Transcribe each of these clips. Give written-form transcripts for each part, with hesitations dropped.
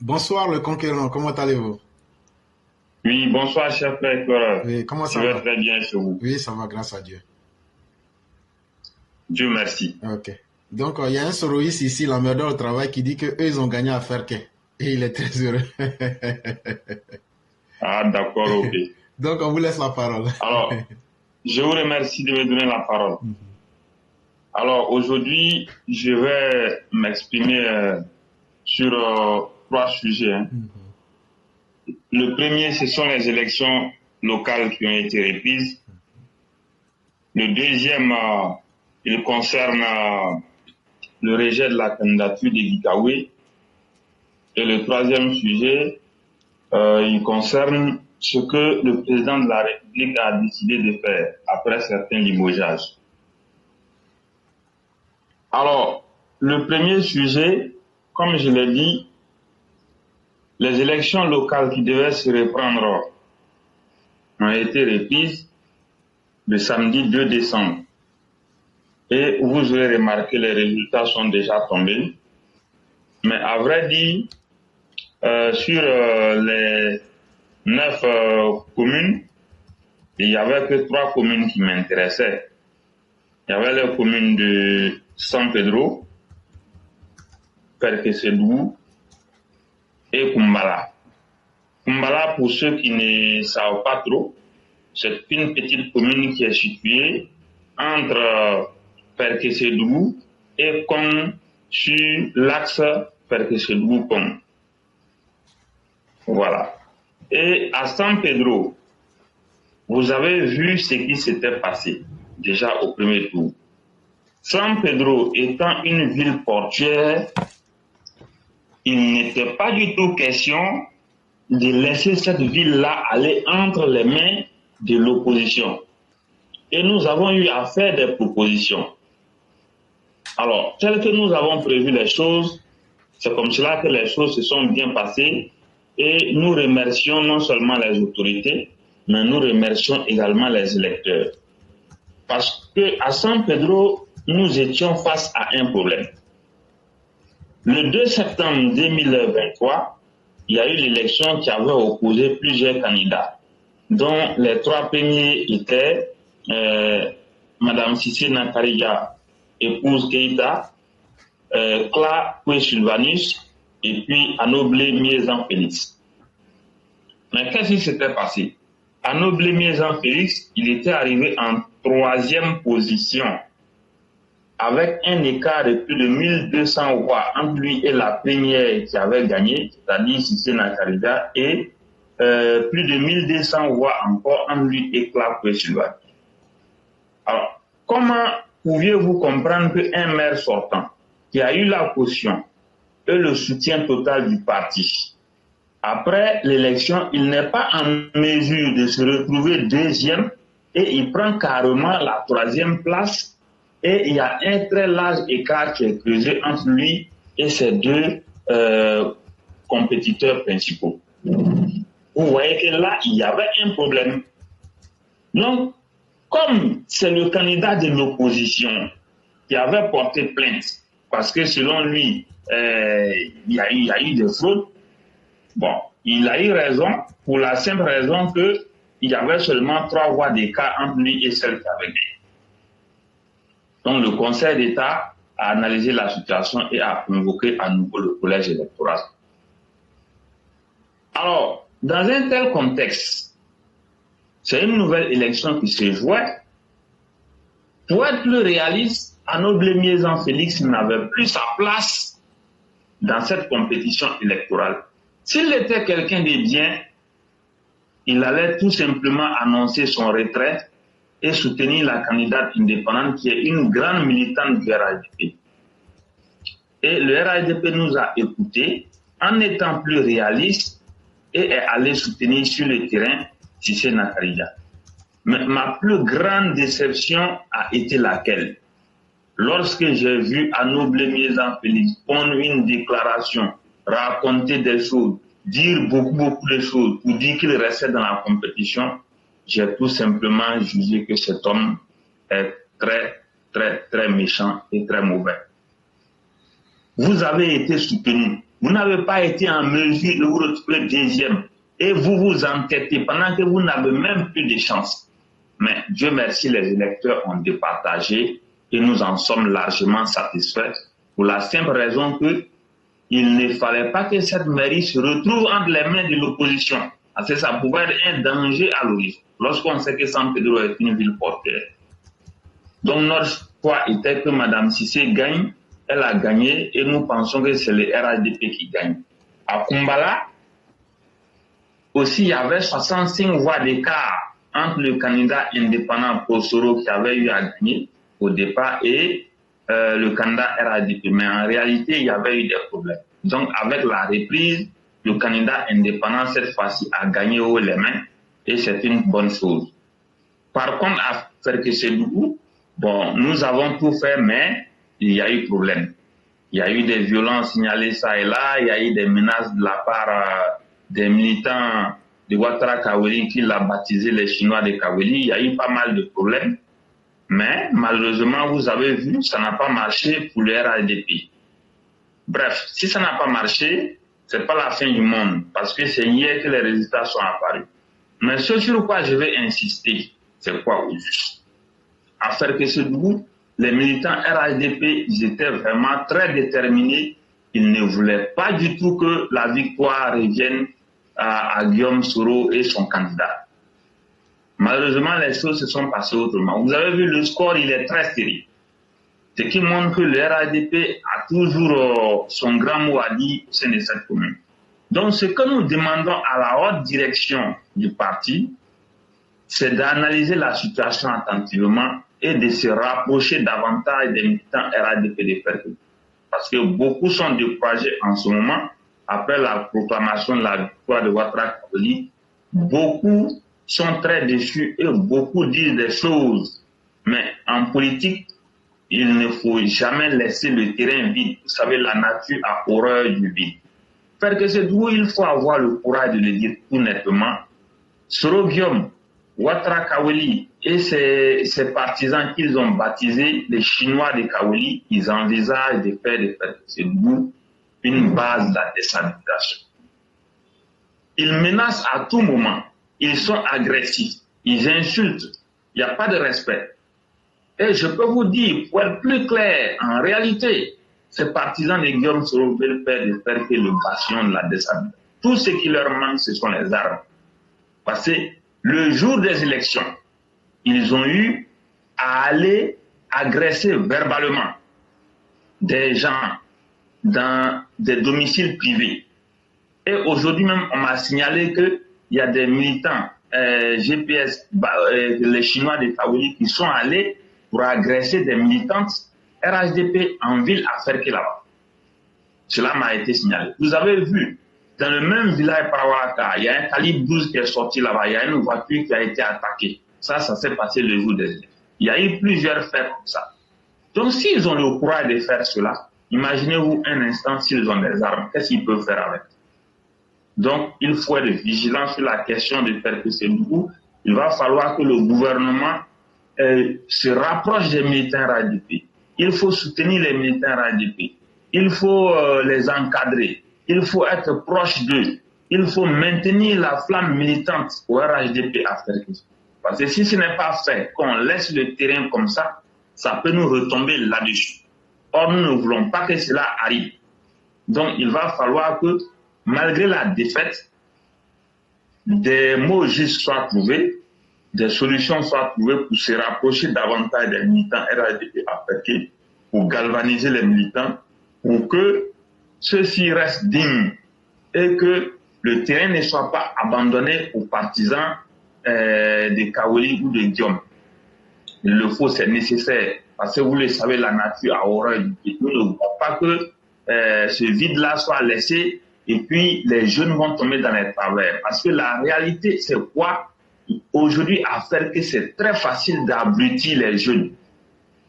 Bonsoir le conquérant, comment allez-vous? Oui, bonsoir, cher frère Cora. Oui, comment Je ça vais va? très bien chez vous. Oui, ça va, grâce à Dieu. Dieu merci. Ok. Donc, il y a un soroïste ici, l'emmerdeur au travail, qui dit que eux, ils ont gagné à faire qu'est. Et il est très heureux. Ah, d'accord, ok. Donc, on vous laisse la parole. Alors, je vous remercie de me donner la parole. Alors, aujourd'hui, je vais m'exprimer sur trois sujets, hein. Le premier, ce sont les élections locales qui ont été reprises. Le deuxième, il concerne le rejet de la candidature de Gikawe. Et le troisième sujet, il concerne ce que le président de la République a décidé de faire après certains limogeages. Alors, le premier sujet, comme je l'ai dit, les élections locales qui devaient se reprendre ont été reprises le samedi 2 décembre. Et vous aurez remarqué, les résultats sont déjà tombés. Mais à vrai dire, sur les 9 communes, il n'y avait que 3 communes qui m'intéressaient. Il y avait les communes de San Pedro, Perquesedou et Kumbala. Kumbala, pour ceux qui ne savent pas trop, c'est une petite commune qui est située entre Perquesedou et Kong sur l'axe Perquesedou-Kong. Voilà. Et à San Pedro, vous avez vu ce qui s'était passé déjà au premier tour. San Pedro étant une ville portuaire, il n'était pas du tout question de laisser cette ville-là aller entre les mains de l'opposition. Et nous avons eu à faire des propositions. Alors, telles que nous avons prévu les choses, c'est comme cela que les choses se sont bien passées. Et nous remercions non seulement les autorités, mais nous remercions également les électeurs. Parce qu'à San Pedro, nous étions face à un problème. Le 2 septembre 2023, il y a eu l'élection qui avait opposé plusieurs candidats, dont les 3 premiers étaient Madame Cissé Nakarija, épouse Keïta, Kla Kwe Sylvanus, et puis Anoblé Miezan Félix. Mais qu'est-ce qui s'était passé? Anoblé Miezan Félix, il était arrivé en 3e position, avec un écart de plus de 1200 voix entre lui et la première qui avait gagné, c'est-à-dire Cissé Nakarija, et plus de 1200 voix encore entre lui et Kla Kwe Sylvanus. Alors, comment pouviez-vous comprendre qu'un maire sortant, qui a eu la caution et le soutien total du parti, après l'élection, il n'est pas en mesure de se retrouver deuxième et il prend carrément la 3e place et il y a un très large écart qui est creusé entre lui et ses 2 compétiteurs principaux. Vous voyez que là, il y avait un problème. Donc, comme c'est le candidat de l'opposition qui avait porté plainte, parce que selon lui, il y a eu des fraudes, bon, il a eu raison pour la simple raison qu'il y avait seulement 3 voix d'écart entre lui et celle qui avait gagné. Donc le Conseil d'État a analysé la situation et a convoqué à nouveau le collège électoral. Alors, dans un tel contexte, c'est une nouvelle élection qui se jouait. Pour être plus réaliste, Anoblé Miezan Félix n'avait plus sa place dans cette compétition électorale. S'il était quelqu'un de bien, il allait tout simplement annoncer son retrait et soutenir la candidate indépendante qui est une grande militante du RHDP. Et le RHDP nous a écoutés en étant plus réaliste et est allé soutenir sur le terrain Cissé Nakarija. Mais ma plus grande déception a été laquelle? Lorsque j'ai vu Anoblé Miezan Félix prendre une déclaration, raconter des choses, dire beaucoup de choses pour dire qu'il restait dans la compétition, j'ai tout simplement jugé que cet homme est très méchant et très mauvais. Vous avez été soutenu, Vous n'avez pas été en mesure de vous retrouver deuxième. Et vous vous entêtez pendant que vous n'avez même plus de chance. Mais Dieu merci, les électeurs ont départagé et nous en sommes largement satisfaits pour la simple raison que il ne fallait pas que cette mairie se retrouve entre les mains de l'opposition. Parce que ça pouvait être un danger à l'horizon. Lorsqu'on sait que San Pedro est une ville portuaire. Donc notre choix était que Mme Cissé gagne. Elle a gagné et nous pensons que c'est le RHDP qui gagne. À Kumbala, aussi, il y avait 65 voix d'écart entre le candidat indépendant Kosoro qui avait eu à gagner au départ et le candidat RHDP. Mais en réalité, il y avait eu des problèmes. Donc, avec la reprise, le candidat indépendant, cette fois-ci, a gagné haut les mains et c'est une bonne chose. Par contre, à Ferkessédougou, bon, nous avons tout fait, mais il y a eu problème. Il y a eu des violences signalées ça et là, il y a eu des menaces de la part des militants de Ouattara Kaweli qui l'a baptisé les Chinois de Kaweli. Il y a eu pas mal de problèmes. Mais malheureusement, vous avez vu, ça n'a pas marché pour le RHDP. Bref, si ça n'a pas marché, c'est pas la fin du monde, parce que c'est hier que les résultats sont apparus. Mais ce sur quoi je vais insister, c'est quoi aujourd'hui? À Ferkessédougou, les militants RHDP, ils étaient vraiment très déterminés. Ils ne voulaient pas du tout que la victoire revienne à Guillaume Soro et son candidat. Malheureusement, les choses se sont passées autrement. Vous avez vu, le score, il est très serré. Ce qui montre que le RHDP a toujours son grand mot à dire au sein de cette commune. Donc, ce que nous demandons à la haute direction du parti, c'est d'analyser la situation attentivement et de se rapprocher davantage des militants RHDP de Ferkessédougou. Parce que beaucoup sont découragés en ce moment, après la proclamation de la victoire de Ouattara Kaweli. Beaucoup sont très déçus et beaucoup disent des choses. Mais en politique, il ne faut jamais laisser le terrain vide. Vous savez, la nature a horreur du vide. Ferkessédougou, il faut avoir le courage de le dire tout nettement. Soro Guillaume, Ouattara Kaweli et ses partisans qu'ils ont baptisés les Chinois de Kaweli, ils envisagent de faire de Ferkessédougou une base de la déstabilisation. Ils menacent à tout moment, ils sont agressifs, ils insultent, il n'y a pas de respect. Et je peux vous dire, pour être plus clair, en réalité, ces partisans de Guillaume Soro veulent faire de Ferkessédougou le bastion de la déstabilisation. Tout ce qui leur manque, ce sont les armes. Parce que le jour des élections, ils ont eu à aller agresser verbalement des gens dans des domiciles privés. Et aujourd'hui même, on m'a signalé qu'il y a des militants GPS, les Chinois de Kaweli, qui sont allés pour agresser des militantes RHDP en ville à Ferkessédougou là-bas. Cela m'a été signalé. Vous avez vu, dans le même village Parawaka, il y a un calibre 12 qui est sorti là-bas, il y a une voiture qui a été attaquée. Ça s'est passé le jour des élections. Il y a eu plusieurs faits comme ça. Donc s'ils ont le courage de faire cela, imaginez-vous un instant s'ils ont des armes, qu'est-ce qu'ils peuvent faire avec? Donc il faut être vigilant sur la question de Ferkessédougou. Il va falloir que le gouvernement se rapproche des militants RHDP. Il faut soutenir les militants RHDP. Il faut les encadrer. Il faut être proche d'eux. Il faut maintenir la flamme militante au RHDP à Ferkessédougou. Parce que si ce n'est pas fait, qu'on laisse le terrain comme ça peut nous retomber là-dessus. Or, nous ne voulons pas que cela arrive. Donc, il va falloir que, malgré la défaite, des mots justes soient trouvés, des solutions soient trouvées pour se rapprocher davantage des militants RHDP à Ferkessédougou, pour galvaniser les militants, pour que ceux-ci restent dignes et que le terrain ne soit pas abandonné aux partisans de Kaweli ou de Guillaume. Il le faut, c'est nécessaire, parce que vous le savez, la nature a horreur du vide. Nous ne voulons pas que ce vide-là soit laissé et puis les jeunes vont tomber dans les travers. Parce que la réalité, c'est quoi? Aujourd'hui, à Ferkessédougou, c'est très facile d'abrutir les jeunes.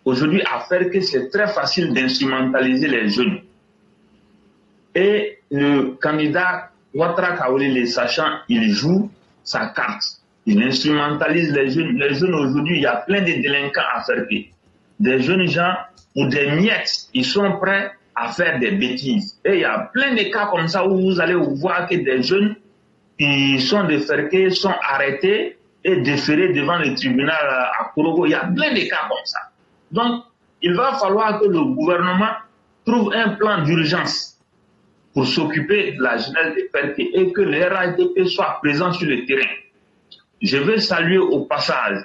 Aujourd'hui, à Ferkessédougou, c'est très facile d'instrumentaliser les jeunes. Et le candidat Ouattara Kaweli, les sachant, il joue sa carte. Il instrumentalise les jeunes. Les jeunes aujourd'hui, il y a plein de délinquants à Ferkessédougou. Des jeunes gens ou des miettes, ils sont prêts à faire des bêtises. Et il y a plein de cas comme ça où vous allez voir que des jeunes qui sont déferqués sont arrêtés et déférés devant le tribunal à Korogo. Il y a plein de cas comme ça. Donc, il va falloir que le gouvernement trouve un plan d'urgence pour s'occuper de la jeunesse déferquée et que le RHDP soit présent sur le terrain. Je veux saluer au passage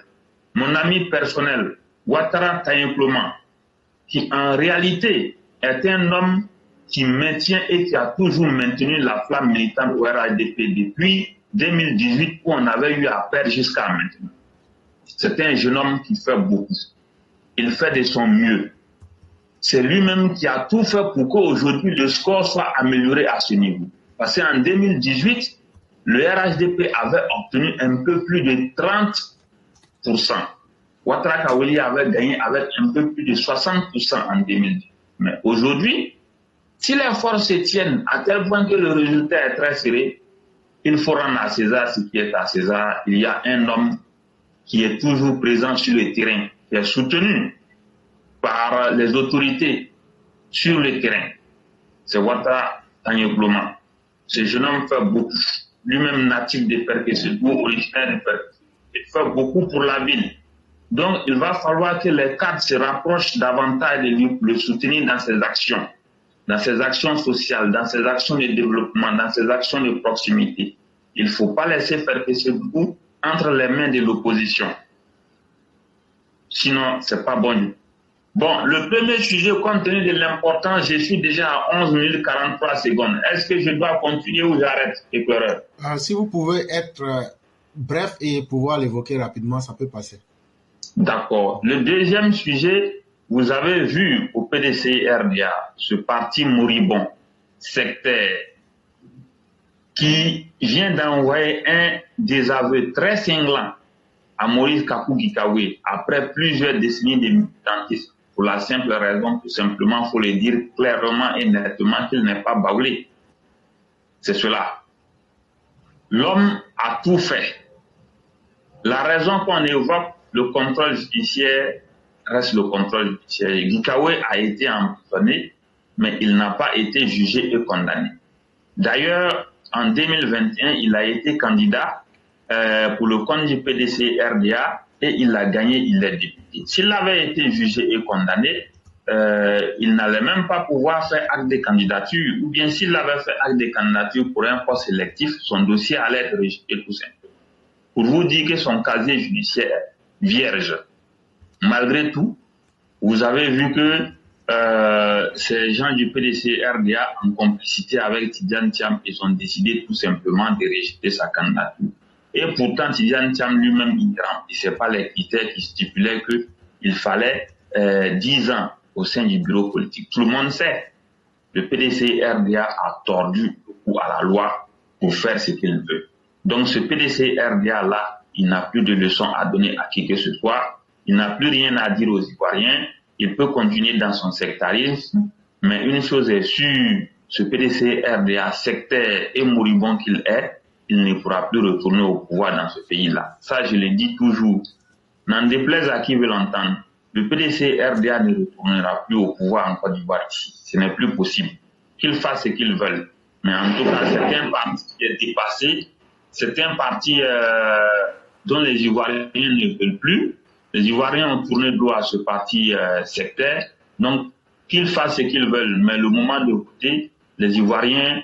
mon ami personnel, Ouattara Taïnkloma, qui en réalité est un homme qui maintient et qui a toujours maintenu la flamme militante au RHDP depuis 2018 où on avait eu à perdre jusqu'à maintenant. C'est un jeune homme qui fait beaucoup. Il fait de son mieux. C'est lui-même qui a tout fait pour qu'aujourd'hui le score soit amélioré à ce niveau. Parce qu'en 2018, le RHDP avait obtenu un peu plus de 30%. Ouattara Kaouli avait gagné avec un peu plus de 60% en 2010. Mais aujourd'hui, si les forces se tiennent à tel point que le résultat est très serré, il faut rendre à César ce qui est à César. Il y a un homme qui est toujours présent sur le terrain, qui est soutenu par les autorités sur le terrain. C'est Ouattara Taïnkloma. Ce jeune homme fait beaucoup. Lui-même natif de Perkessedou, originaire de Perkessedou. Il fait beaucoup pour la ville. Donc, il va falloir que les cadres se rapprochent davantage de lui pour le soutenir dans ses actions sociales, dans ses actions de développement, dans ses actions de proximité. Il ne faut pas laisser Perkessedou entre les mains de l'opposition. Sinon, ce n'est pas bon. Bon, le premier sujet, compte tenu de l'importance, je suis déjà à 11 minutes 43 secondes. Est-ce que je dois continuer ou j'arrête, éclaireur? Si vous pouvez être bref et pouvoir l'évoquer rapidement, ça peut passer. D'accord. Le deuxième sujet, vous avez vu au PDC-RDA, ce parti moribond, sectaire, qui vient d'envoyer un désaveu très cinglant à Maurice Kakou-Gikawe après plusieurs décennies de militantisme. Pour la simple raison, tout simplement, il faut le dire clairement et nettement qu'il n'est pas baoulé. C'est cela. L'homme a tout fait. La raison qu'on évoque, le contrôle judiciaire, reste le contrôle judiciaire. Gikawe a été emprisonné, mais il n'a pas été jugé et condamné. D'ailleurs, en 2021, il a été candidat pour le compte du PDC-RDA et il a gagné, il est député. S'il avait été jugé et condamné, il n'allait même pas pouvoir faire acte de candidature, ou bien s'il avait fait acte de candidature pour un poste sélectif, son dossier allait être rejeté tout simplement. Pour vous dire que son casier judiciaire est vierge. Malgré tout, vous avez vu que ces gens du PDC-RDA, en complicité avec Tidjane Thiam, ils ont décidé tout simplement de rejeter sa candidature. Et pourtant, Tidjane Thiam lui-même, il ne remplissait pas les critères qui stipulaient qu'il fallait 10 ans au sein du bureau politique. Tout le monde sait, le PDC-RDA a tordu le cou à la loi pour faire ce qu'il veut. Donc ce PDC-RDA-là, il n'a plus de leçons à donner à qui que ce soit, il n'a plus rien à dire aux Ivoiriens, il peut continuer dans son sectarisme, mais une chose est sûre, ce PDC-RDA sectaire et moribond qu'il est, il ne pourra plus retourner au pouvoir dans ce pays-là. Ça, je le dis toujours. N'en déplaise à qui veut l'entendre, le PDC-RDA ne retournera plus au pouvoir en Côte d'Ivoire ici. Ce n'est plus possible. Qu'ils fassent ce qu'ils veulent. Mais en tout cas, c'est un parti qui est dépassé. C'est un parti dont les Ivoiriens ne veulent plus. Les Ivoiriens ont tourné le dos à ce parti sectaire. Donc, qu'ils fassent ce qu'ils veulent. Mais le moment de voter, les Ivoiriens,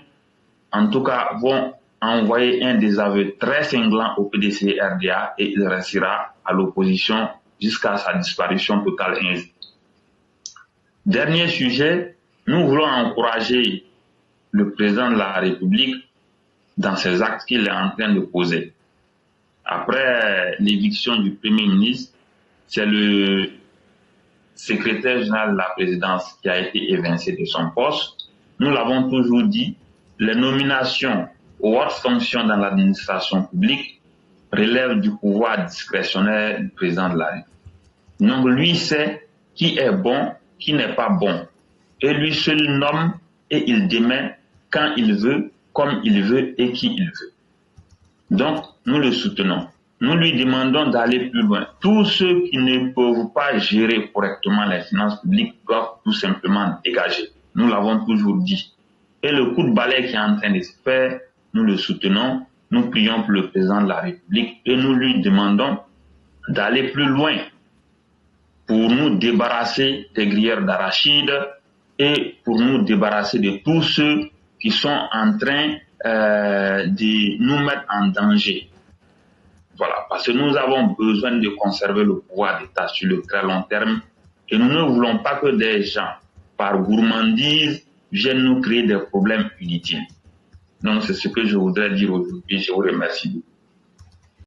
en tout cas, vont envoyer un désaveu très cinglant au PDC-RDA et il restera à l'opposition jusqu'à sa disparition totale. Dernier sujet, nous voulons encourager le président de la République dans ses actes qu'il est en train de poser. Après l'éviction du Premier ministre, c'est le secrétaire général de la présidence qui a été évincé de son poste. Nous l'avons toujours dit, les nominations aux hautes fonctions dans l'administration publique relèvent du pouvoir discrétionnaire du président de la République. Donc lui sait qui est bon, qui n'est pas bon. Et lui seul nomme et il démet quand il veut, comme il veut et qui il veut. Donc nous le soutenons. Nous lui demandons d'aller plus loin. Tous ceux qui ne peuvent pas gérer correctement les finances publiques doivent tout simplement dégager. Nous l'avons toujours dit. Et le coup de balai qui est en train de se faire, nous le soutenons. Nous prions pour le président de la République et nous lui demandons d'aller plus loin pour nous débarrasser des grillères d'arachide et pour nous débarrasser de tous ceux qui sont en train de nous mettre en danger. Voilà, parce que nous avons besoin de conserver le pouvoir d'État sur le très long terme et nous ne voulons pas que des gens, par gourmandise, viennent nous créer des problèmes inutiles. Donc c'est ce que je voudrais dire aujourd'hui. Je vous remercie beaucoup.